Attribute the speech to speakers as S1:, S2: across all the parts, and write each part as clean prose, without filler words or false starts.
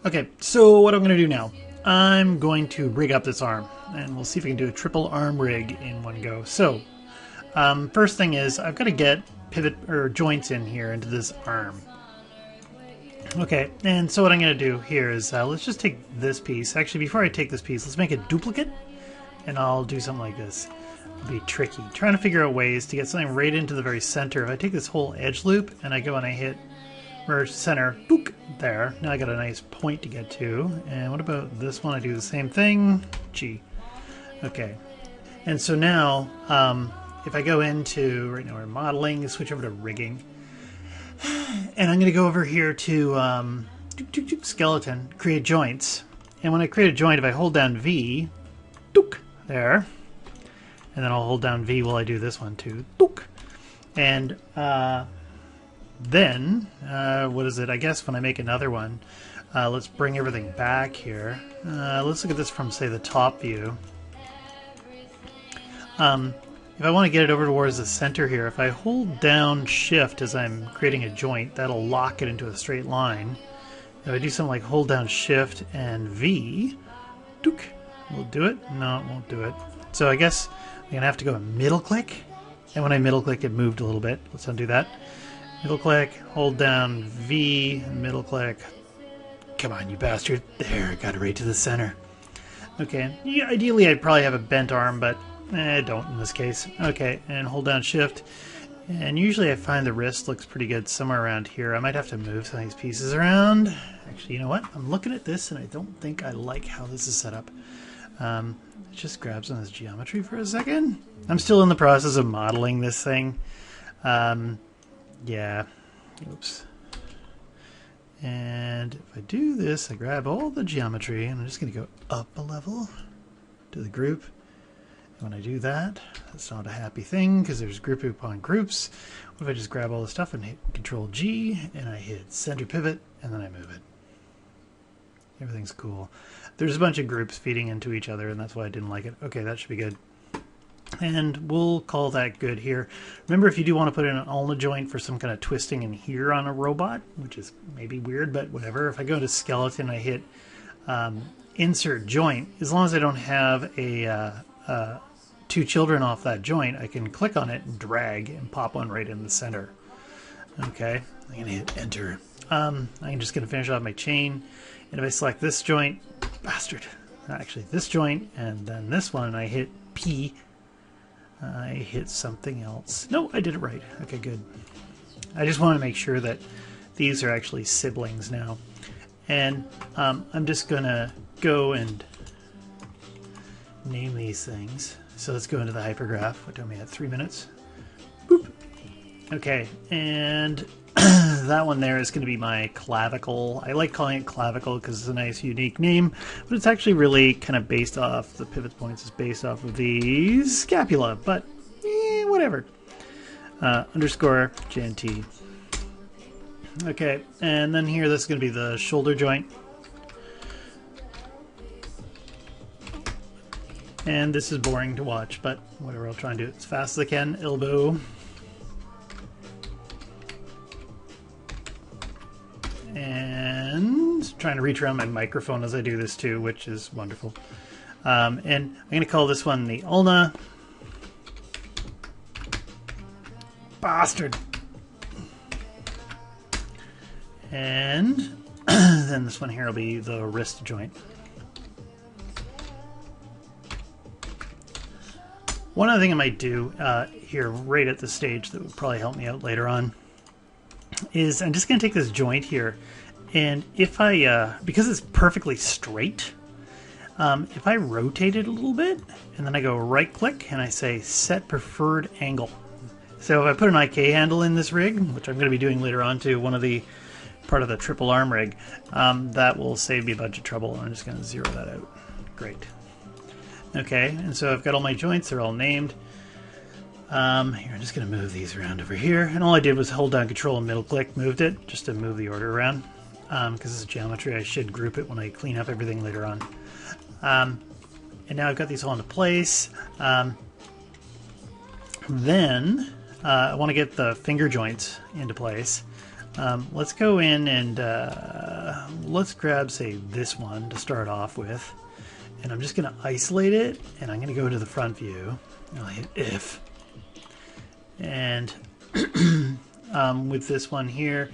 S1: Okay, so what I'm going to do now, I'm going to rig up this arm, and we'll see if we can do a triple arm rig in one go. So, first thing is, I've got to get pivot or joints in here into this arm. Okay, and so what I'm going to do here is, let's just take this piece. Actually, before I take this piece, let's make a duplicate, and I'll do something like this. It'll be tricky. Trying to figure out ways to get something right into the very center. If I take this whole edge loop, and I go and I hit merge center, book, there. Now I got a nice point to get to. And what about this one? I do the same thing. G. Okay. And so now, if I go into, right now we're modeling, switch over to rigging. And I'm going to go over here to skeleton, create joints. And when I create a joint, if I hold down V, dook, there. And then I'll hold down V while I do this one too. Dook. And then, what is it? I guess when I make another one, let's bring everything back here. Let's look at this from, say, the top view. If I want to get it over towards the center here, if I hold down Shift as I'm creating a joint, that'll lock it into a straight line. If I do something like hold down Shift and V, dook, will it do it? No, it won't do it. So I guess I'm going to have to go middle click. And when I middle click, it moved a little bit. Let's undo that. Middle click, hold down V, middle click. Come on, you bastard. There, got it right to the center. Okay, yeah, ideally I'd probably have a bent arm, but I don't in this case. Okay, and hold down Shift. And usually I find the wrist looks pretty good somewhere around here. I might have to move some of these pieces around. Actually, you know what? I'm looking at this and I don't think I like how this is set up. Just grab some of this geometry for a second. I'm still in the process of modeling this thing. Yeah, oops. And if I do this, I grab all the geometry, and I'm just going to go up a level to the group. And when I do that, that's not a happy thing, because there's group upon groups. What if I just grab all the stuff and hit Control G, and I hit center pivot, and then I move it. Everything's cool. There's a bunch of groups feeding into each other, and that's why I didn't like it. Okay, that should be good. And we'll call that good here. Remember, if you do want to put in an ulna joint for some kind of twisting in here on a robot, which is maybe weird, but whatever. If I go to skeleton, I hit insert joint. As long as I don't have a two children off that joint, I can click on it and drag and pop one right in the center. Okay, I'm going to hit enter. I'm just going to finish off my chain. And if I select this joint, bastard, actually this joint, and then this one, I hit P. I hit something else. No, I did it right. Okay, good. I just want to make sure that these are actually siblings now. And I'm just going to go and name these things. So let's go into the hypergraph. What time are we at? 3 minutes? Boop. Okay, and that one there is going to be my clavicle. I like calling it clavicle because it's a nice, unique name, but it's actually really kind of based off, the pivot points is based off of the scapula, but whatever. Underscore JNT. Okay, and then here this is going to be the shoulder joint. And this is boring to watch, but whatever, I'll try and do it as fast as I can. Elbow. And trying to reach around my microphone as I do this too, which is wonderful. And I'm going to call this one the ulna. Bastard. And then this one here will be the wrist joint. One other thing I might do here right at this stage that would probably help me out later on is I'm just going to take this joint here, and if I, because it's perfectly straight, if I rotate it a little bit, and then I go right click, and I say set preferred angle. So if I put an IK handle in this rig, which I'm going to be doing later on to one of the, part of the triple arm rig, that will save me a bunch of trouble, and I'm just going to zero that out. Great. Okay, and so I've got all my joints, they're all named. Here, I'm just going to move these around over here. And all I did was hold down Control and middle click, moved it, just to move the order around. Because this is geometry, I should group it when I clean up everything later on. And now I've got these all into place. Then I want to get the finger joints into place. Let's go in and let's grab, say, this one to start off with. And I'm just going to isolate it, and I'm going to go to the front view. I'll hit if. And with this one here,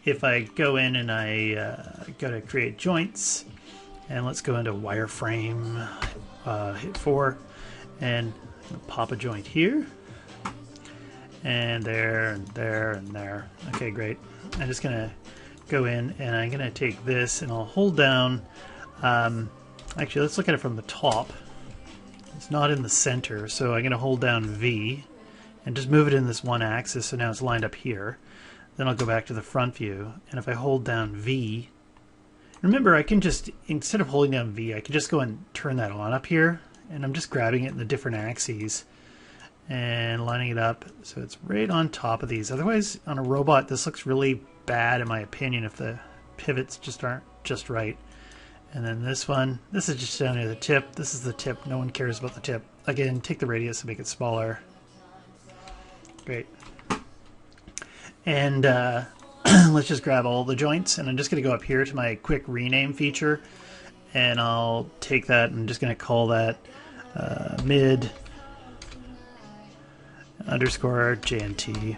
S1: if I go in and I go to create joints, and let's go into wireframe, hit 4, and pop a joint here, and there, and there, and there. Okay, great. I'm just going to go in, and I'm going to take this, and I'll hold down... actually, let's look at it from the top. It's not in the center, so I'm going to hold down V and just move it in this one axis, so now it's lined up here. Then I'll go back to the front view, and if I hold down V, remember I can just, instead of holding down V, I can just go and turn that on up here, and I'm just grabbing it in the different axes and lining it up so it's right on top of these. Otherwise, on a robot, this looks really bad in my opinion if the pivots just aren't just right. And then this one, this is just down near the tip. This is the tip. No one cares about the tip. Again, take the radius and make it smaller. Great. And let's just grab all the joints. And I'm just going to go up here to my quick rename feature. And I'll take that and I'm just going to call that mid underscore JNT.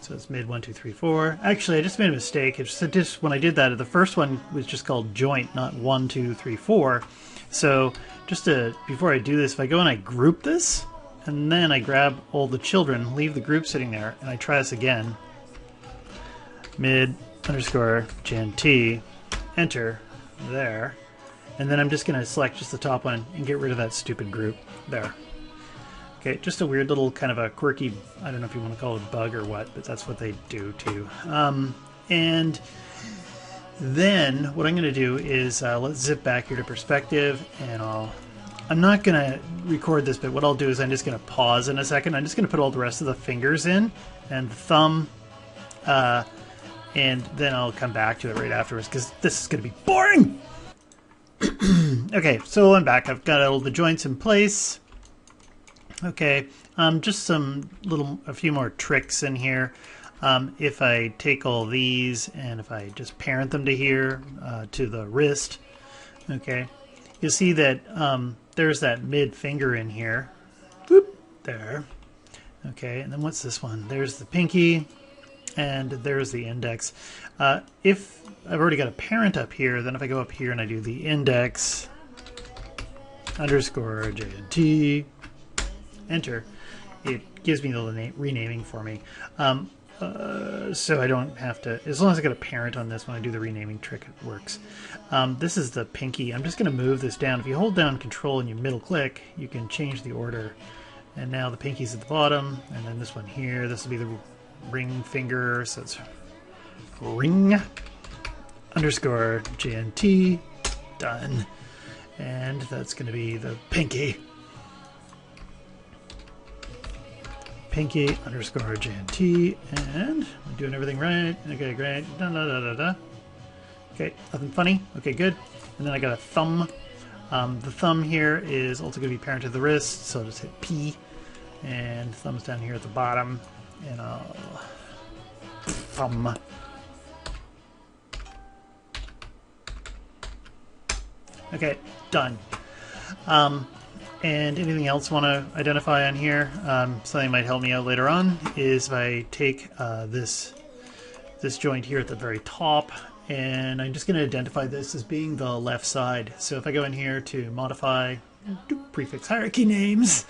S1: So it's mid 1, 2, 3, 4. Actually, I just made a mistake. It's just when I did that, the first one was just called joint, not 1, 2, 3, 4. So just before I do this, if I go and I group this, and then I grab all the children, leave the group sitting there, and I try this again, mid underscore JNT, enter, there, and then I'm just going to select just the top one and get rid of that stupid group there. Okay, just a weird little kind of a quirky, I don't know if you want to call it a bug or what, but that's what they do too. And then what I'm going to do is let's zip back here to perspective, and I'm not going to record this, but what I'll do is I'm just going to pause in a second. I'm just going to put all the rest of the fingers in and the thumb, and then I'll come back to it right afterwards because this is going to be boring. Okay, so I'm back. I've got all the joints in place. Okay, just a few more tricks in here. If I take all these and if I just parent them to here, to the wrist, okay, you'll see that there's that mid finger in here. Whoop, there. Okay, and then what's this one? There's the pinky, and there's the index. If I've already got a parent up here, then if I go up here and I do the index underscore JNT, enter, it gives me the renaming for me. So I don't have to, as long as I got a parent on this when I do the renaming trick, it works. This is the pinky. I'm just going to move this down. If you hold down control and you middle click, you can change the order. And now the pinky's at the bottom, and then this one here, this will be the ring finger, so it's ring underscore JNT, done. And that's going to be the pinky. Pinky underscore JNT, and I'm doing everything right. Okay, great. Da, da, da, da, da. Okay, nothing funny. Okay, good. And then I got a thumb. The thumb here is also going to be parent to the wrist, so I'll just hit P, and thumb's down here at the bottom, and I'll thumb. Okay, done. And anything else want to identify on here? Something that might help me out later on is if I take this joint here at the very top, and I'm just going to identify this as being the left side. So if I go in here to modify, prefix hierarchy names,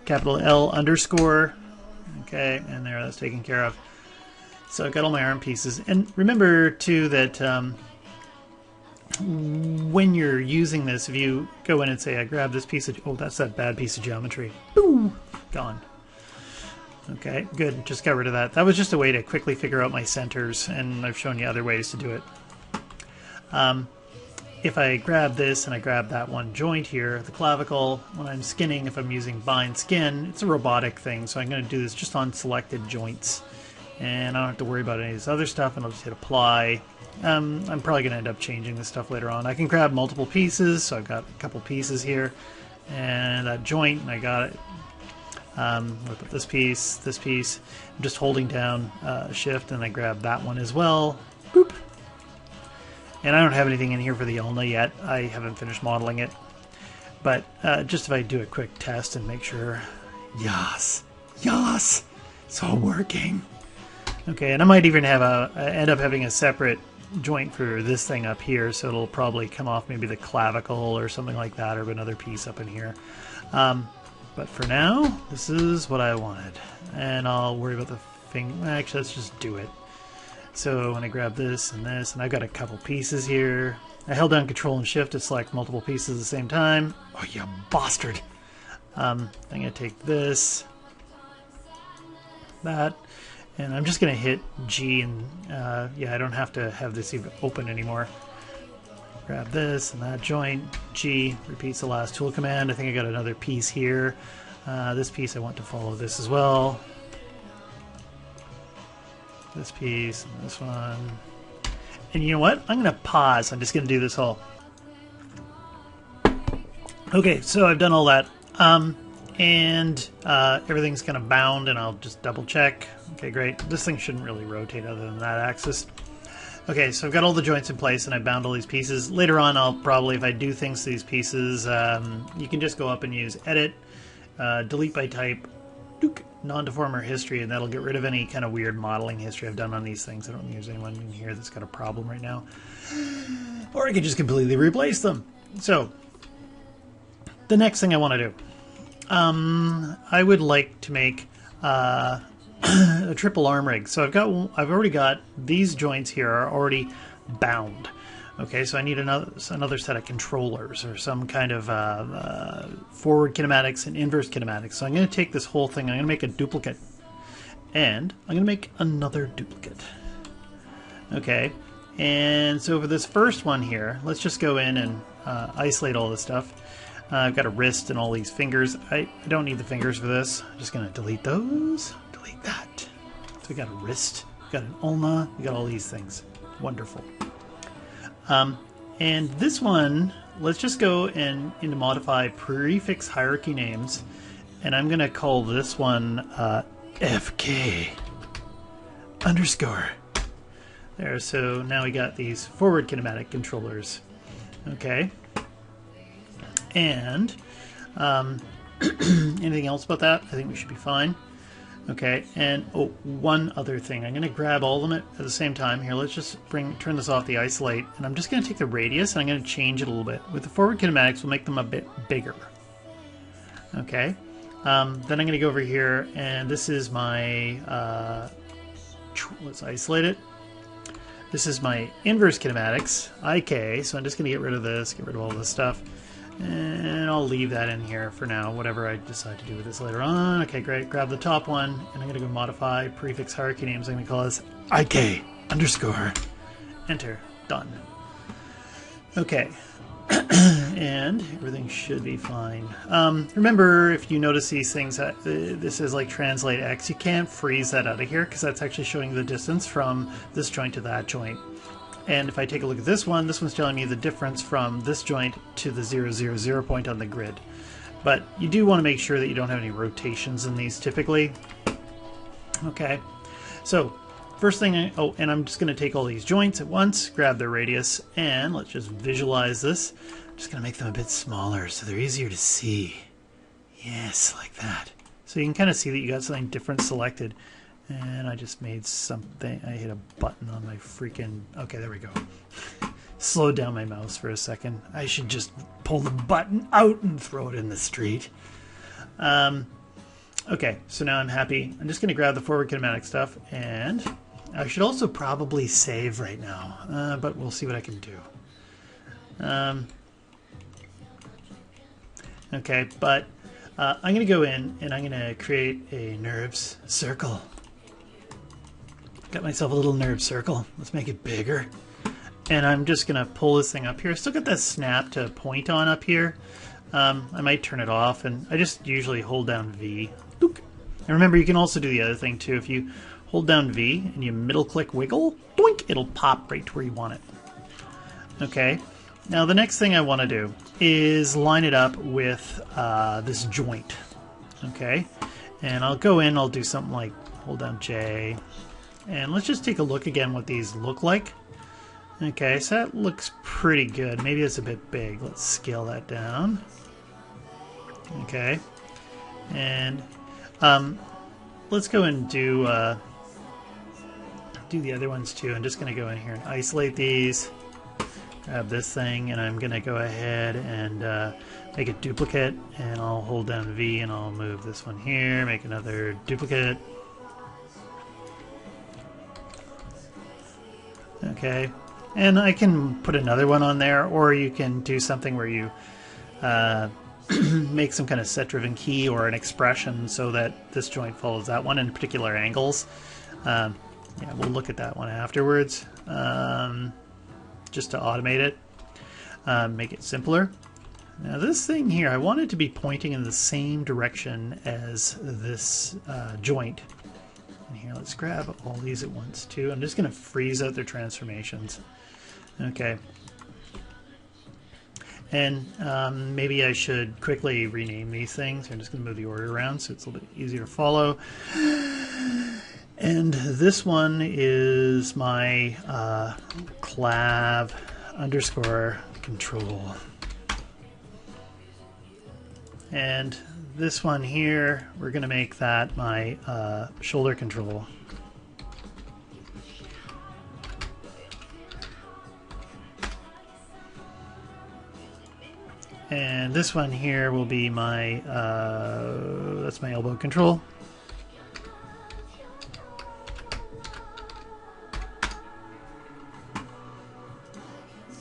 S1: capital L underscore, okay, and there, that's taken care of. So I've got all my arm pieces. And remember too that when you're using this, if you go in and say, I grab this piece of, oh, that's that bad piece of geometry. Boom! Gone. Okay, good. Just got rid of that. That was just a way to quickly figure out my centers, and I've shown you other ways to do it. If I grab this and I grab that one joint here, the clavicle, when I'm skinning, if I'm using bind skin, it's a robotic thing, so I'm going to do this just on selected joints. And I don't have to worry about any of this other stuff, and I'll just hit apply. I'm probably going to end up changing this stuff later on. I can grab multiple pieces, so I've got a couple pieces here, and that joint, and I got it. I'll put this piece. I'm just holding down shift, and I grab that one as well. Boop. And I don't have anything in here for the ulna yet. I haven't finished modeling it. But just if I do a quick test and make sure, yes, it's all working. Okay, and I might even have end up having a separate joint for this thing up here, so it'll probably come off maybe the clavicle or something like that, or another piece up in here. But for now, this is what I wanted. And I'll worry about the thing. Actually, let's just do it. So when I grab this, and I've got a couple pieces here. I held down Control and Shift to select multiple pieces at the same time. Oh, you bastard! I'm going to take this, that, and I'm just going to hit G, and yeah, I don't have to have this even open anymore. Grab this and that joint. G repeats the last tool command. I think I got another piece here. This piece I want to follow this as well. This piece and this one. And you know what? I'm going to pause. I'm just going to do this whole. Okay, so I've done all that. And everything's kind of bound, and I'll just double check. Okay, great. This thing shouldn't really rotate other than that axis. Okay, so I've got all the joints in place, and I bound all these pieces. Later on, I'll probably, if I do things to these pieces, you can just go up and use Edit, Delete by Type, Non-Deformer History, and that'll get rid of any kind of weird modeling history I've done on these things. I don't think there's anyone in here that's got a problem right now. Or I could just completely replace them. So, the next thing I want to do. I would like to make a triple arm rig. So I've already got these joints here are already bound. Okay, so I need another set of controllers or some kind of forward kinematics and inverse kinematics. So I'm going to take this whole thing, I'm going to make a duplicate, and I'm going to make another duplicate. Okay, and so for this first one here, let's just go in and isolate all this stuff. I've got a wrist and all these fingers. I don't need the fingers for this. I'm just going to delete those, delete that. So we got a wrist, we got an ulna, we got all these things. Wonderful. And this one, let's just go into modify prefix hierarchy names, and I'm going to call this one FK underscore. There, so now we got these forward kinematic controllers. Okay. And anything else about that? I think we should be fine. Okay, and oh, one other thing. I'm going to grab all of them at the same time. Here, let's just turn this off the isolate, and I'm just going to take the radius and I'm going to change it a little bit. With the forward kinematics, we'll make them a bit bigger. Okay, then I'm going to go over here, and this is my, let's isolate it. This is my inverse kinematics, IK, so I'm just going to get rid of this, get rid of all this stuff. And I'll leave that in here for now, whatever I decide to do with this later on. Okay, great. Grab the top one, and I'm going to go modify prefix hierarchy names. I'm going to call this IK underscore. Enter. Done. Okay. And everything should be fine. Remember, if you notice these things, this is like translate X. You can't freeze that out of here because that's actually showing the distance from this joint to that joint. And if I take a look at this one's telling me the difference from this joint to the 0, 0, 0 point on the grid. But you do want to make sure that you don't have any rotations in these typically. Okay, so first thing, and I'm just going to take all these joints at once, grab their radius, and let's just visualize this. I'm just going to make them a bit smaller so they're easier to see. Yes, like that. So you can kind of see that you got something different selected. And I just made something, I hit a button on my freaking, okay, there we go. Slowed down my mouse for a second. I should just pull the button out and throw it in the street. Okay, so now I'm happy. I'm just going to grab the forward kinematic stuff, and I should also probably save right now, but we'll see what I can do. Okay, but I'm going to go in and I'm going to create a nerves circle. Got myself a little nerve circle. Let's make it bigger. And I'm just going to pull this thing up here. Still got that snap to point on up here. I might turn it off, and I just usually hold down V. And remember, you can also do the other thing too. If you hold down V and you middle click wiggle, doink, it'll pop right to where you want it. Okay. Now the next thing I want to do is line it up with this joint. Okay. And I'll go in, I'll do something like hold down J. And let's just take a look again what these look like. Okay, so that looks pretty good. Maybe it's a bit big. Let's scale that down. Okay. And let's go and do the other ones too. I'm just going to go in here and isolate these. Grab this thing, and I'm going to go ahead and make a duplicate, and I'll hold down V and I'll move this one here, make another duplicate. Okay, and I can put another one on there, or you can do something where you make some kind of set-driven key or an expression so that this joint follows that one in particular angles. Yeah, we'll look at that one afterwards, just to automate it, make it simpler. Now this thing here, I want it to be pointing in the same direction as this joint. And here, let's grab all these at once too. I'm just going to freeze out their transformations. Okay. And maybe I should quickly rename these things. I'm just going to move the order around so it's a little bit easier to follow. And this one is my clav underscore control. And this one here, we're going to make that my shoulder control. And this one here will be my, that's my elbow control.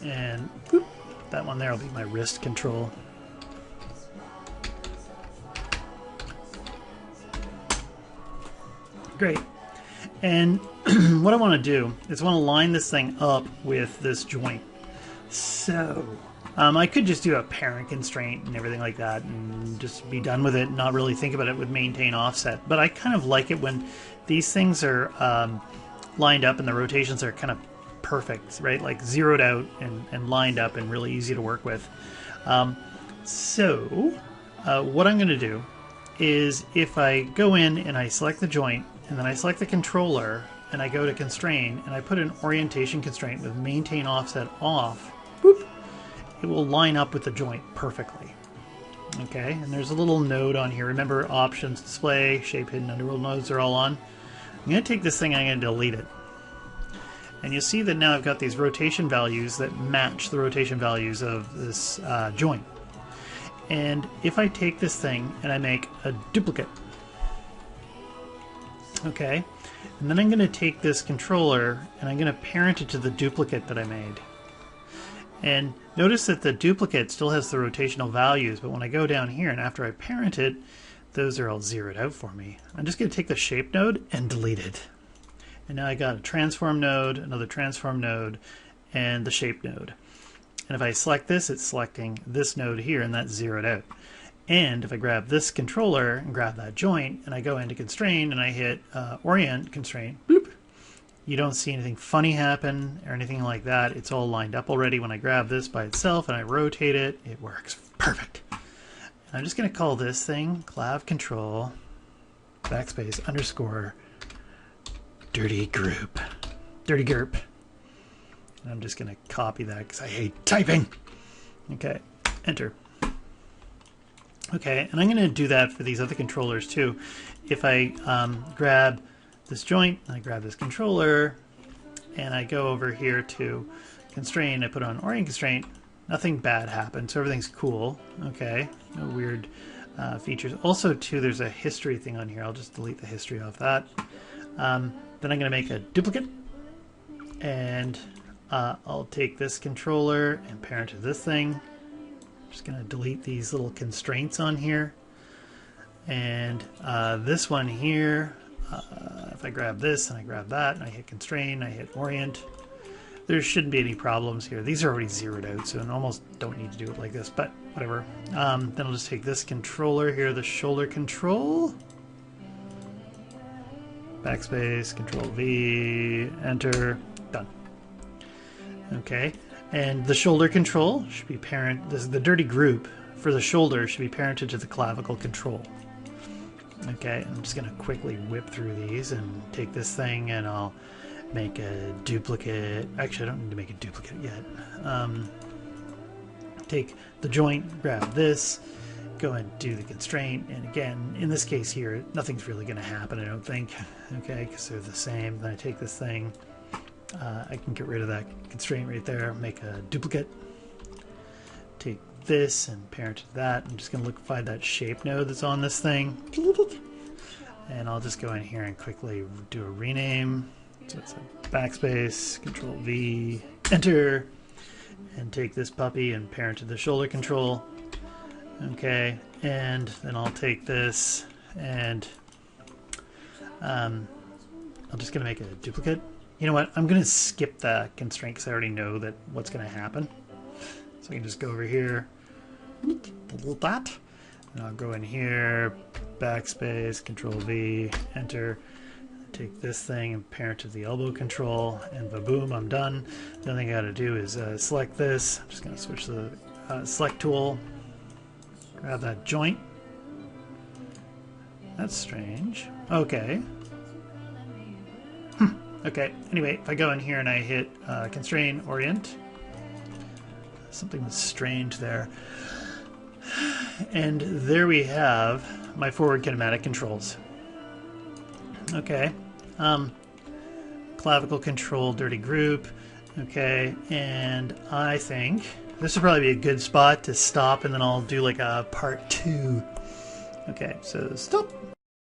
S1: And whoop, that one there will be my wrist control. Great. And what I want to do is I want to line this thing up with this joint. So I could just do a parent constraint and everything like that and just be done with it and not really think about it with maintain offset. But I kind of like it when these things are lined up and the rotations are kind of perfect, right? Like zeroed out and lined up and really easy to work with. So what I'm going to do is if I go in and I select the joint and then I select the controller and I go to constrain and I put an orientation constraint with maintain offset off, boop, it will line up with the joint perfectly. Okay, and there's a little node on here. Remember, options, display, shape, hidden, underworld nodes are all on. I'm going to take this thing and I'm going to delete it. And you'll see that now I've got these rotation values that match the rotation values of this joint. And if I take this thing and I make a duplicate, okay, and then I'm going to take this controller and I'm going to parent it to the duplicate that I made. And notice that the duplicate still has the rotational values, but when I go down here and after I parent it, those are all zeroed out for me. I'm just going to take the shape node and delete it. And now I got a transform node, another transform node, and the shape node. And if I select this, it's selecting this node here, and that's zeroed out. And if I grab this controller and grab that joint, and I go into constrain, and I hit orient constraint, bloop, you don't see anything funny happen or anything like that. It's all lined up already. When I grab this by itself and I rotate it, it works perfect. And I'm just going to call this thing clav control backspace underscore dirty group. Dirty group. And I'm just going to copy that because I hate typing. Okay, enter. Okay, and I'm going to do that for these other controllers too. If I grab this joint, and I grab this controller, and I go over here to constrain, I put on orient constraint, nothing bad happens, so everything's cool. Okay, no weird features. Also too, there's a history thing on here. I'll just delete the history off that. Then I'm going to make a duplicate, and I'll take this controller and parent to this thing. I'm just going to delete these little constraints on here. And this one here, if I grab this and I grab that and I hit constrain, I hit orient, there shouldn't be any problems here. These are already zeroed out, so I almost don't need to do it like this, but whatever. Then I'll just take this controller here, the shoulder control, backspace, control V, enter, done. Okay, and the shoulder control should be parent, this is the dirty group for the shoulder should be parented to the clavicle control. Okay, I'm just going to quickly whip through these and take this thing and I'll make a duplicate. Actually, I don't need to make a duplicate yet. Take the joint, grab this, go and do the constraint, and again, in this case here, nothing's really going to happen, I don't think, okay, because they're the same. Then I take this thing, I can get rid of that constraint right there, make a duplicate, take this and parent to that. I'm just going to find that shape node that's on this thing, and I'll just go in here and quickly do a rename. So it's a backspace, Control V, Enter, and take this puppy and parent to the shoulder control. Okay, and then I'll take this and I'm just going to make a duplicate. You know what? I'm going to skip the constraint because I already know that what's going to happen. So I can just go over here, delete that, and I'll go in here, backspace, Control V, Enter. Take this thing and parent to the elbow control, and boom, I'm done. The only thing I got to do is select this. I'm just going to switch the select tool, grab that joint. That's strange. Okay. Okay, anyway, if I go in here and I hit constrain orient, something was strange there. And there we have my forward kinematic controls. Okay, clavicle control, dirty group. Okay, and I think this would probably be a good spot to stop, and then I'll do like a part 2. Okay, so stop.